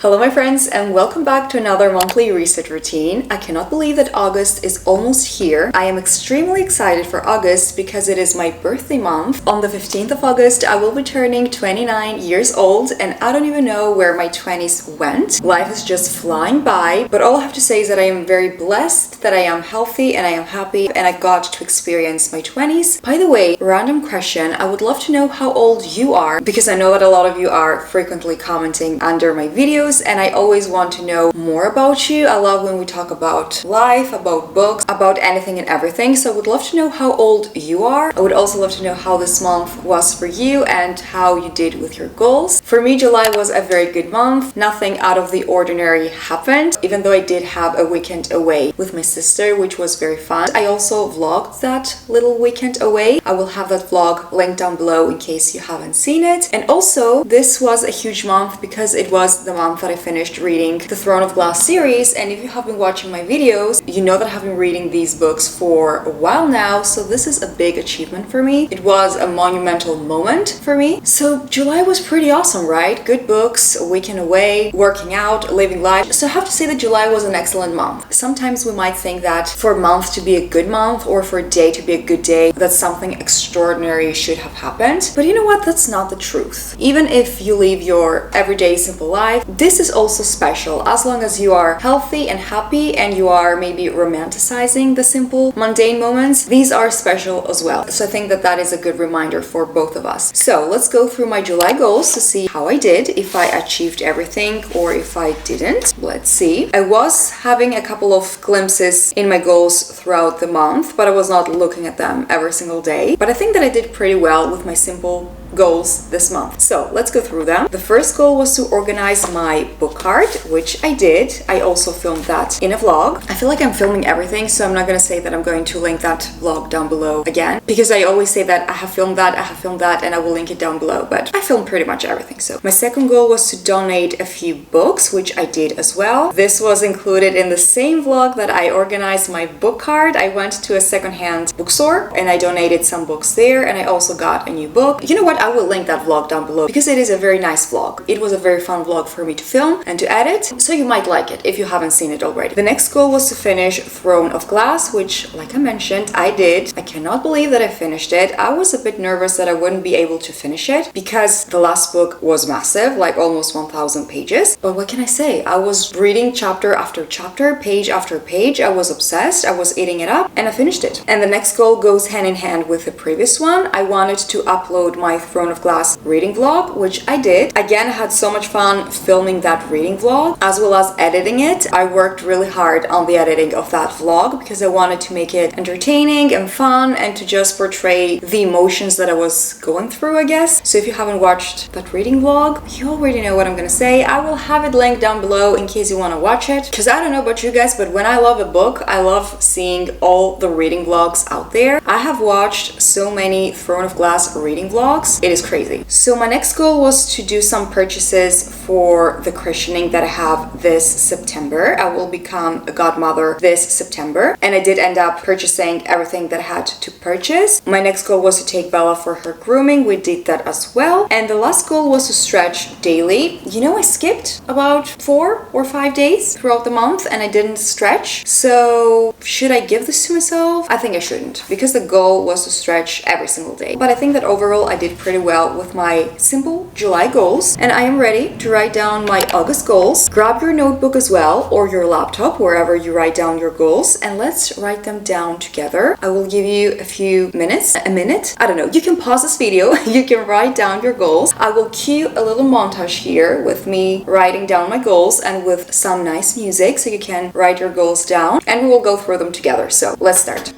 Hello my friends and welcome back to another monthly reset routine. I cannot believe that August is almost here. I am extremely excited for August because it is my birthday month. On the 15th of August I will be turning 29 years old and I don't even know where my 20s went. Life is just flying by, but all I have to say is that I am very blessed, that I am healthy and I am happy and I got to experience my 20s. By the way, random question, I would love to know how old you are because I know that a lot of you are frequently commenting under my videos and I always want to know more about you. I love when we talk about life, about books, about anything and everything. So I would love to know how old you are. I would also love to know how this month was for you and how you did with your goals. For me, July was a very good month. Nothing out of the ordinary happened, even though I did have a weekend away with my sister, which was very fun. I also vlogged that little weekend away. I will have that vlog linked down below in case you haven't seen it. And also, this was a huge month because it was the month that I finished reading the Throne of Glass series, and if you have been watching my videos, you know that I have been reading these books for a while now, so this is a big achievement for me. It was a monumental moment for me. So July was pretty awesome, right? Good books, a weekend away, working out, living life. So I have to say that July was an excellent month. Sometimes we might think that for a month to be a good month or for a day to be a good day, that something extraordinary should have happened. But you know what? That's not the truth. Even if you live your everyday simple life, this is also special as long as you are healthy and happy and you are maybe romanticizing the simple mundane moments. These are special as well. So I think that that is a good reminder for both of us. So let's go through my July goals to see how I did, if I achieved everything or if I didn't. Let's see. I was having a couple of glimpses in my goals throughout the month, but I was not looking at them every single day. But I think that I did pretty well with my simple goals this month. So let's go through them. The first goal was to organize my book cart, which I did. I also filmed that in a vlog. I feel like I'm filming everything, so I'm not going to say that I'm going to link that vlog down below again, because I always say that I have filmed that, and I will link it down below, but I filmed pretty much everything. So my second goal was to donate a few books, which I did as well. This was included in the same vlog that I organized my book cart. I went to a secondhand bookstore and I donated some books there, and I also got a new book. You know what? I will link that vlog down below because it is a very nice vlog. It was a very fun vlog for me to film and to edit, so you might like it if you haven't seen it already. The next goal was to finish Throne of Glass, which, like I mentioned, I did. I cannot believe that I finished it. I was a bit nervous that I wouldn't be able to finish it because the last book was massive, like almost 1,000 pages. But what can I say? I was reading chapter after chapter, page after page. I was obsessed. I was eating it up and I finished it. And the next goal goes hand in hand with the previous one. I wanted to upload my Throne of Glass reading vlog, which I did. Again, I had so much fun filming that reading vlog as well as editing it. I worked really hard on the editing of that vlog because I wanted to make it entertaining and fun and to just portray the emotions that I was going through, I guess. So if you haven't watched that reading vlog, you already know what I'm gonna say. I will have it linked down below in case you want to watch it, because I don't know about you guys, but when I love a book, I love seeing all the reading vlogs out there. I have watched so many Throne of Glass reading vlogs. It is crazy. So my next goal was to do some purchases for the christening that I have this September. I will become a godmother this September, and I did end up purchasing everything that I had to purchase. My next goal was to take Bella for her grooming. We did that as well. And the last goal was to stretch daily. You know, I skipped about 4 or 5 days throughout the month and I didn't stretch. So should I give this to myself? I think I shouldn't, because the goal was to stretch every single day. But I think that overall I did pretty well with my simple July goals, and I am ready to write down my August goals. Grab your notebook as well, or your laptop, wherever you write down your goals, and let's write them down together. I will give you a few minutes, a minute, I don't know. You can pause this video, you can write down your goals. I will cue a little montage here with me writing down my goals and with some nice music so you can write your goals down, and we will go through them together. So let's start.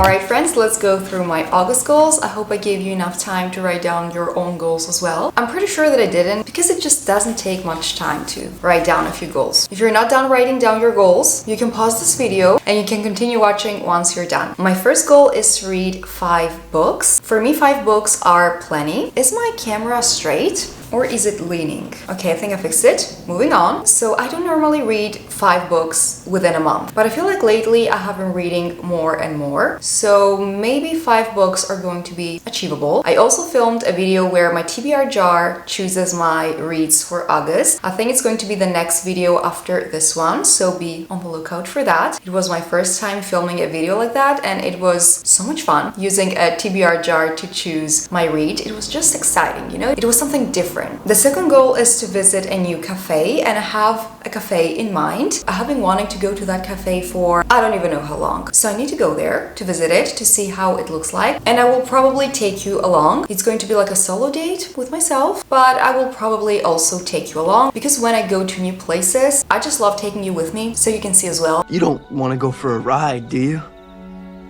Alright friends, let's go through my August goals. I hope I gave you enough time to write down your own goals as well. I'm pretty sure that I didn't, because it just doesn't take much time to write down a few goals. If you're not done writing down your goals, you can pause this video and you can continue watching once you're done. My first goal is to read 5 books. For me, 5 books are plenty. Is my camera straight? Or is it leaning? Okay, I think I fixed it. Moving on. So I don't normally read 5 books within a month, but I feel like lately I have been reading more and more. So maybe 5 books are going to be achievable. I also filmed a video where my TBR jar chooses my reads for August. I think it's going to be the next video after this one, so be on the lookout for that. It was my first time filming a video like that, and it was so much fun using a TBR jar to choose my read. It was just exciting, you know? It was something different. The second goal is to visit a new cafe, and I have a cafe in mind. I have been wanting to go to that cafe for I don't even know how long. So I need to go there to visit it, to see how it looks like, and I will probably take you along. It's going to be like a solo date with myself, but I will probably also take you along, because when I go to new places, I just love taking you with me so you can see as well. You don't want to go for a ride, do you?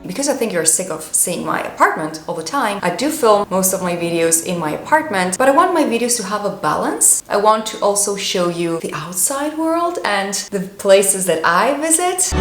Because I think you're sick of seeing my apartment all the time, I do film most of my videos in my apartment, but I want my videos to have a balance. I want to also show you the outside world and the places that I visit.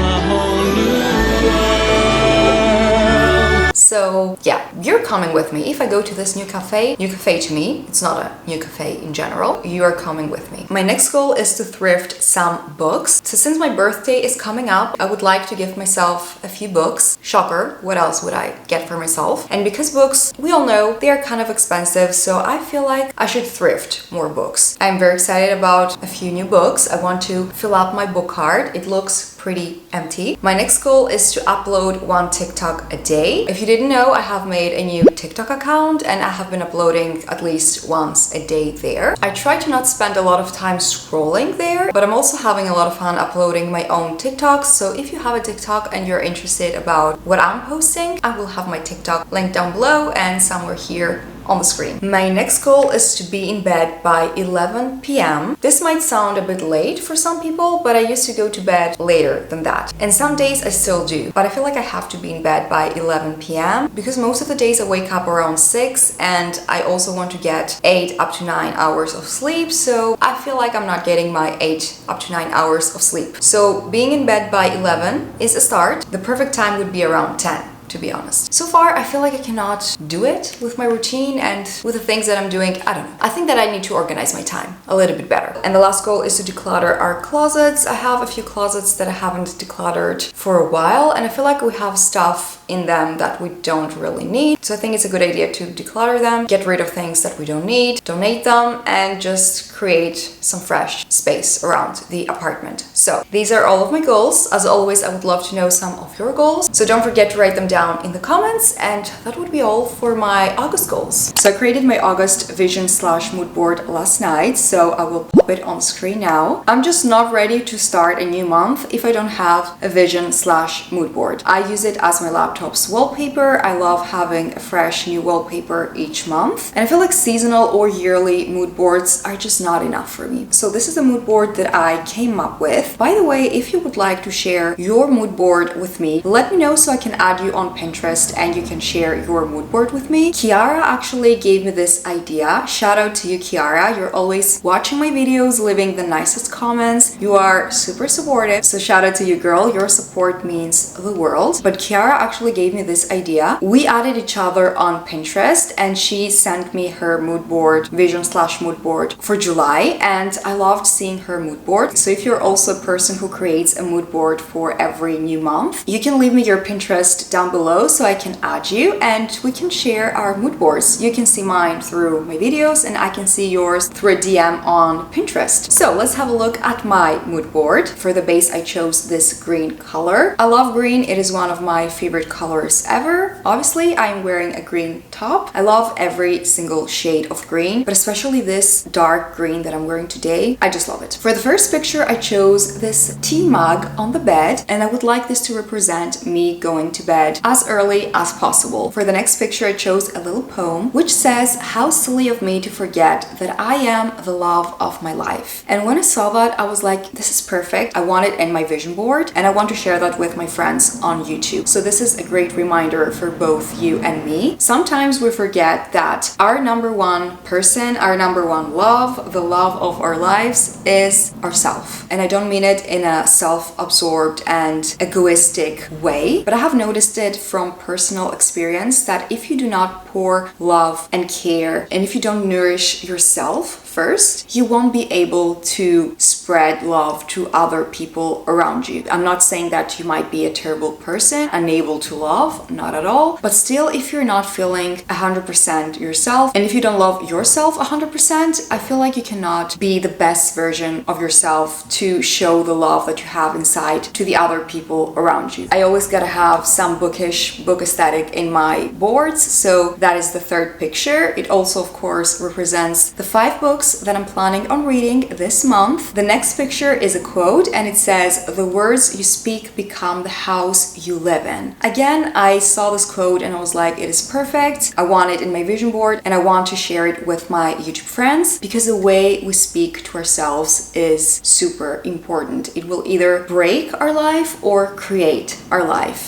So yeah, you're coming with me. If I go to this new cafe to me, it's not a new cafe in general, you are coming with me. My next goal is to thrift some books. So since my birthday is coming up, I would like to give myself a few books. Shocker, what else would I get for myself? And because books, we all know, they are kind of expensive, so I feel like I should thrift more books. I'm very excited about a few new books. I want to fill up my book cart. It looks pretty empty. My next goal is to upload 1 TikTok a day. If you didn't know, I have made a new TikTok account and I have been uploading at least once a day there. I try to not spend a lot of time scrolling there, but I'm also having a lot of fun uploading my own TikToks. So if you have a TikTok and you're interested about what I'm posting, I will have my TikTok linked down below and somewhere here on the screen. My next goal is to be in bed by 11 p.m. This might sound a bit late for some people, but I used to go to bed later than that. And some days I still do, but I feel like I have to be in bed by 11 p.m. because most of the days I wake up around 6 and I also want to get 8 up to 9 hours of sleep, so I feel like I'm not getting my 8 up to 9 hours of sleep. So being in bed by 11 is a start. The perfect time would be around 10. To be honest. So far, I feel like I cannot do it with my routine and with the things that I'm doing. I don't know. I think that I need to organize my time a little bit better. And the last goal is to declutter our closets. I have a few closets that I haven't decluttered for a while, and I feel like we have stuff in them that we don't really need. So I think it's a good idea to declutter them, get rid of things that we don't need, donate them, and just create some fresh space around the apartment. So these are all of my goals. As always, I would love to know some of your goals. So don't forget to write them down in the comments, and that would be all for my August goals. So I created my August vision/mood board last night, so I will pop it on screen now. I'm just not ready to start a new month if I don't have a vision/mood board. I use it as my laptop's wallpaper. I love having a fresh new wallpaper each month, and I feel like seasonal or yearly mood boards are just not enough for me. So this is the mood board that I came up with. By the way, if you would like to share your mood board with me, let me know so I can add you on Pinterest and you can share your mood board with me. Kiara actually gave me this idea. Shout out to you, Kiara. You're always watching my videos, leaving the nicest comments. You are super supportive. So shout out to you, girl. Your support means the world. But Kiara actually gave me this idea. We added each other on Pinterest and she sent me her mood board, vision/mood board for July, and I loved seeing her mood board. So if you're also a person who creates a mood board for every new month, you can leave me your Pinterest down below so I can add you and we can share our mood boards. You can see mine through my videos and I can see yours through a DM on Pinterest. So let's have a look at my mood board. For the base, I chose this green color. I love green. It is one of my favorite colors ever. Obviously, I'm wearing a green top. I love every single shade of green, but especially this dark green that I'm wearing today. I just love it. For the first picture, I chose this tea mug on the bed, and I would like this to represent me going to bed as early as possible. For the next picture, I chose a little poem which says, "How silly of me to forget that I am the love of my life." And when I saw that, I was like, this is perfect. I want it in my vision board and I want to share that with my friends on YouTube. So this is a great reminder for both you and me. Sometimes we forget that our number one person, our number one love, the love of our lives is ourself. And I don't mean it in a self-absorbed and egoistic way, but I have noticed it from personal experience that if you do not pour love and care, and if you don't nourish yourself first, you won't be able to spread love to other people around you. I'm not saying that you might be a terrible person, unable to love, not at all, but still, if you're not feeling 100% yourself, and if you don't love yourself 100%, I feel like you cannot be the best version of yourself to show the love that you have inside to the other people around you. I always gotta have some bookish book aesthetic in my boards, so that is the third picture. It also, of course, represents the 5 books that I'm planning on reading this month. The next picture is a quote and it says, "The words you speak become the house you live in." Again, I saw this quote and I was like, it is perfect. I want it in my vision board and I want to share it with my YouTube friends because the way we speak to ourselves is super important. It will either break our life or create our life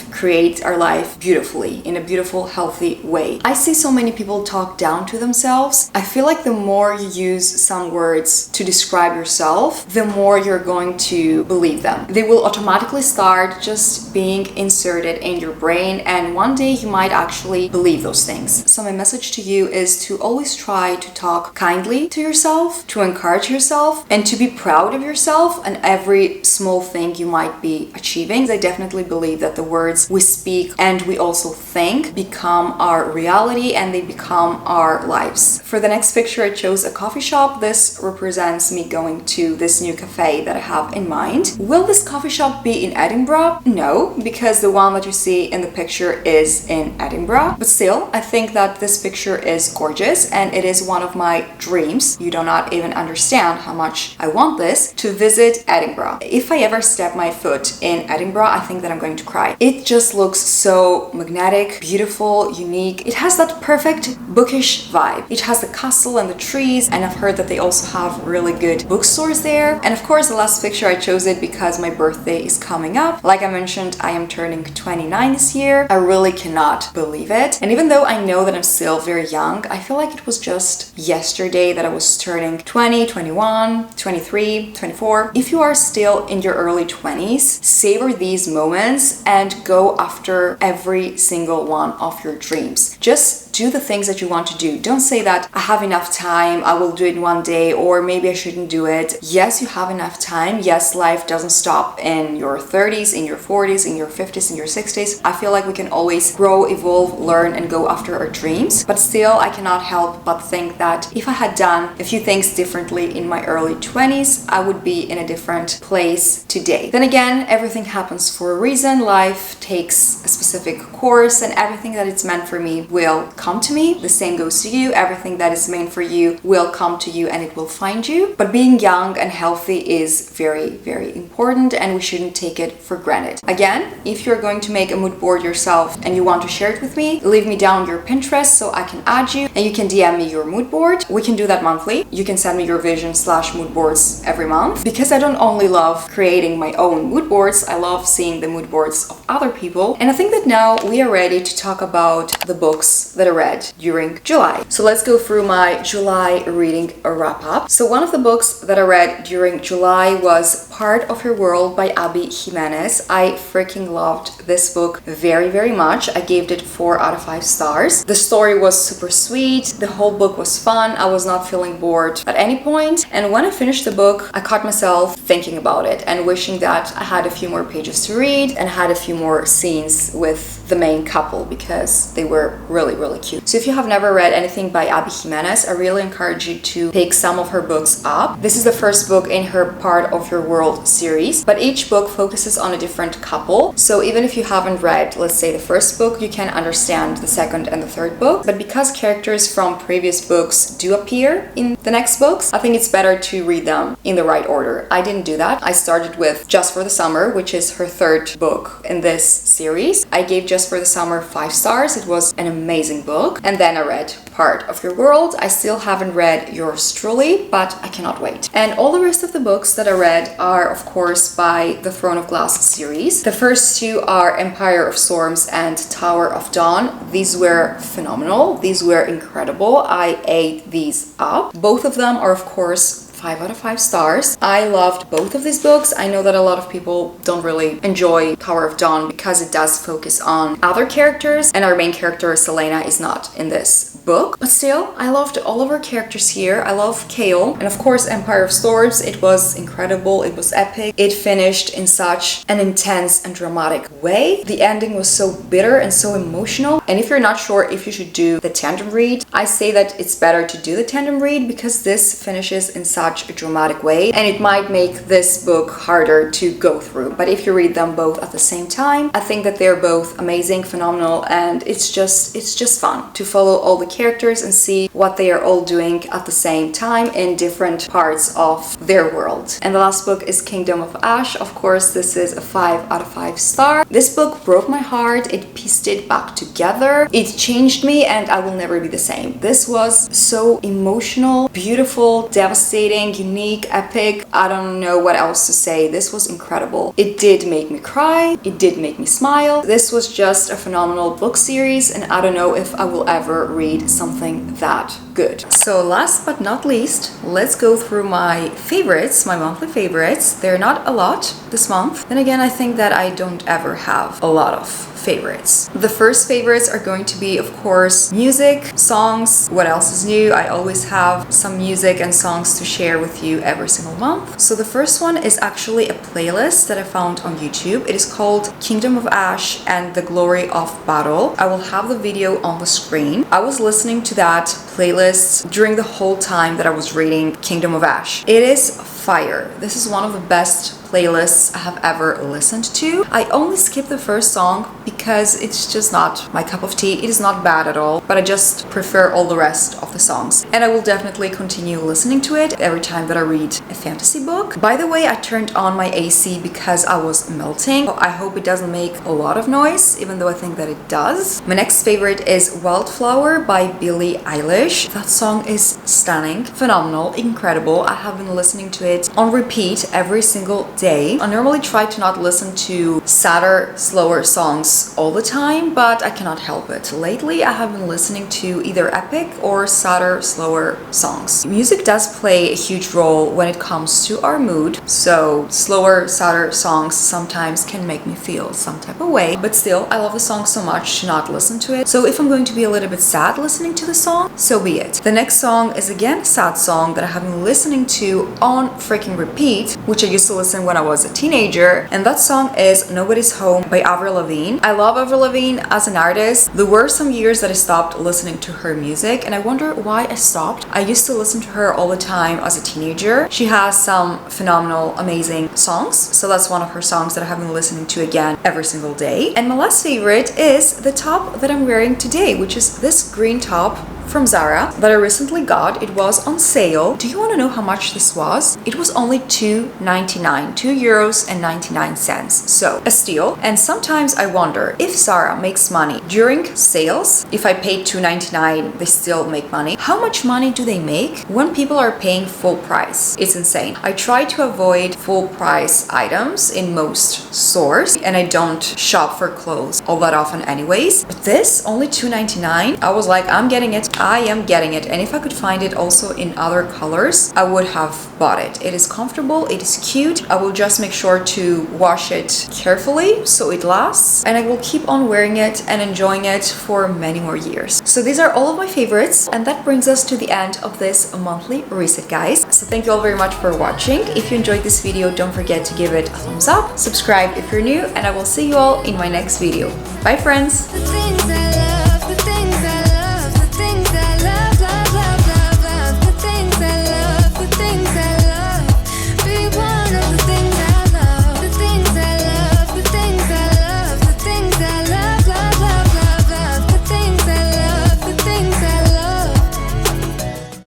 beautifully, in a beautiful, healthy way. I see so many people talk down to themselves. I feel like the more you use some words to describe yourself, the more you're going to believe them. They will automatically start just being inserted in your brain, and one day you might actually believe those things. So my message to you is to always try to talk kindly to yourself, to encourage yourself, and to be proud of yourself and every small thing you might be achieving. I definitely believe that the words we speak and we also think become our reality and they become our lives. For the next picture, I chose a coffee shop. This represents me going to this new cafe that I have in mind. Will this coffee shop be in Edinburgh? No, because the one that you see in the picture is in Edinburgh. But still, I think that this picture is gorgeous and it is one of my dreams. You do not even understand how much I want this, to visit Edinburgh. If I ever step my foot in Edinburgh, I think that I'm going to cry. It just looks so magnetic, beautiful, unique. It has that perfect bookish vibe. It has the castle and the trees, and I've heard that they also have really good bookstores there. And of course, the last picture, I chose it because my birthday is coming up. Like I mentioned, I am turning 29 this year. I really cannot believe it. And even though I know that I'm still very young, I feel like it was just yesterday that I was turning 20, 21, 23, 24. If you are still in your early 20s, savor these moments and go after every single one of your dreams. Just do the things that you want to do. Don't say that I have enough time, I will do it one day, or maybe I shouldn't do it. Yes, you have enough time. Yes, life doesn't stop in your 30s, in your 40s, in your 50s, in your 60s. I feel like we can always grow, evolve, learn, and go after our dreams. But still, I cannot help but think that if I had done a few things differently in my early 20s, I would be in a different place today. Then again, everything happens for a reason. Life takes a specific course, and everything that it's meant for me will come to me. The same goes to you. Everything that is meant for you will come to you and it will find you. But being young and healthy is very, very important and we shouldn't take it for granted. Again, if you're going to make a mood board yourself and you want to share it with me, leave me down your Pinterest so I can add you and you can DM me your mood board. We can do that monthly. You can send me your vision/mood boards every month, because I don't only love creating my own mood boards, I love seeing the mood boards of other people. And I think that now we are ready to talk about the books that I read during July. So let's go through my July reading wrap up. So one of the books that I read during July was Part of Your World by Abby Jimenez. I freaking loved this book very, very much. I gave it 4 out of 5 stars. The story was super sweet. The whole book was fun. I was not feeling bored at any point. And when I finished the book, I caught myself thinking about it and wishing that I had a few more pages to read and had a few more scenes with the main couple, because they were really, really cute. So if you have never read anything by Abby Jimenez, I really encourage you to pick some of her books up. This is the first book in her Part of Your World series, but each book focuses on a different couple. So even if you haven't read, let's say, the first book, you can understand the second and the third book. But because characters from previous books do appear in the next books, I think it's better to read them in the right order. I didn't do that. I started with Just for the Summer, which is her third book in this series. I gave Just for the Summer 5 stars. It was an amazing book. And then I read Part of Your World. I still haven't read Yours Truly, but I cannot wait. And all the rest of the books that I read are, of course, by the Throne of Glass series. The first two are Empire of Storms and Tower of Dawn. These were phenomenal. These were incredible. I ate these up. Both of them are, of course, 5 out of 5 stars. I loved both of these books. I know that a lot of people don't really enjoy Tower of Dawn because it does focus on other characters, and our main character, Selena, is not in this book. But still, I loved all of our characters here. I love Kale. And of course, Empire of Storms. It was incredible. It was epic. It finished in such an intense and dramatic way. The ending was so bitter and so emotional. And if you're not sure if you should do the tandem read, I say that it's better to do the tandem read because this finishes in such a dramatic way, and it might make this book harder to go through. But if you read them both at the same time, I think that they're both amazing, phenomenal, and it's just fun to follow all the characters and see what they are all doing at the same time in different parts of their world. And the last book is Kingdom of Ash. Of course, this is a 5 out of 5 star. This book broke my heart. It pieced it back together. It changed me, and I will never be the same. This was so emotional, beautiful, devastating, unique, epic. I don't know what else to say. This was incredible. It did make me cry. It did make me smile. This was just a phenomenal book series, and I don't know if I will ever read something that good. So last but not least, let's go through my favorites, my monthly favorites. They're not a lot this month. Then again, I think that I don't ever have a lot of favorites. The first favorites are going to be, of course, music, songs. What else is new? I always have some music and songs to share with you every single month. So the first one is actually a playlist that I found on YouTube. It is called Kingdom of Ash and the Glory of Battle. I will have the video on the screen. I was listening to that playlist during the whole time that I was reading Kingdom of Ash. It is fire. This is one of the best playlists I have ever listened to. I only skipped the first song because it's just not my cup of tea. It is not bad at all, but I just prefer all the rest of the songs. And I will definitely continue listening to it every time that I read a fantasy book. By the way, I turned on my AC because I was melting. I hope it doesn't make a lot of noise, even though I think that it does. My next favorite is Wildflower by Billie Eilish. That song is stunning, phenomenal, incredible. I have been listening to it on repeat every single day. I normally try to not listen to sadder, slower songs all the time, but I cannot help it. Lately, I have been listening to either epic or sadder, slower songs. Music does play a huge role when it comes to our mood, so slower, sadder songs sometimes can make me feel some type of way, but still, I love the song so much to not listen to it. So if I'm going to be a little bit sad listening to the song, so be it. The next song is again a sad song that I have been listening to on freaking repeat, which I used to listen when I was a teenager, and that song is Nobody's Home by Avril Lavigne. I love Avril Lavigne as an artist. There were some years that I stopped listening to her music, and I wonder why I stopped. I used to listen to her all the time as a teenager. She has some phenomenal, amazing songs, so that's one of her songs that I have been listening to again every single day. And my last favorite is the top that I'm wearing today, which is this green top from Zara that I recently got. It was on sale. Do you want to know how much this was? It was only €2.99, €2.99. So a steal. And sometimes I wonder if Zara makes money during sales. If I paid $2.99, they still make money. How much money do they make when people are paying full price? It's insane. I try to avoid full price items in most stores, and I don't shop for clothes all that often anyways. But this, only $2.99, I was like, I'm getting it. I am getting it, and if I could find it also in other colors, I would have bought it. It is comfortable, it is cute. I will just make sure to wash it carefully so it lasts, and I will keep on wearing it and enjoying it for many more years. So these are all of my favorites, and that brings us to the end of this monthly reset, guys. So thank you all very much for watching. If you enjoyed this video, don't forget to give it a thumbs up, subscribe if you're new, and I will see you all in my next video. Bye, friends!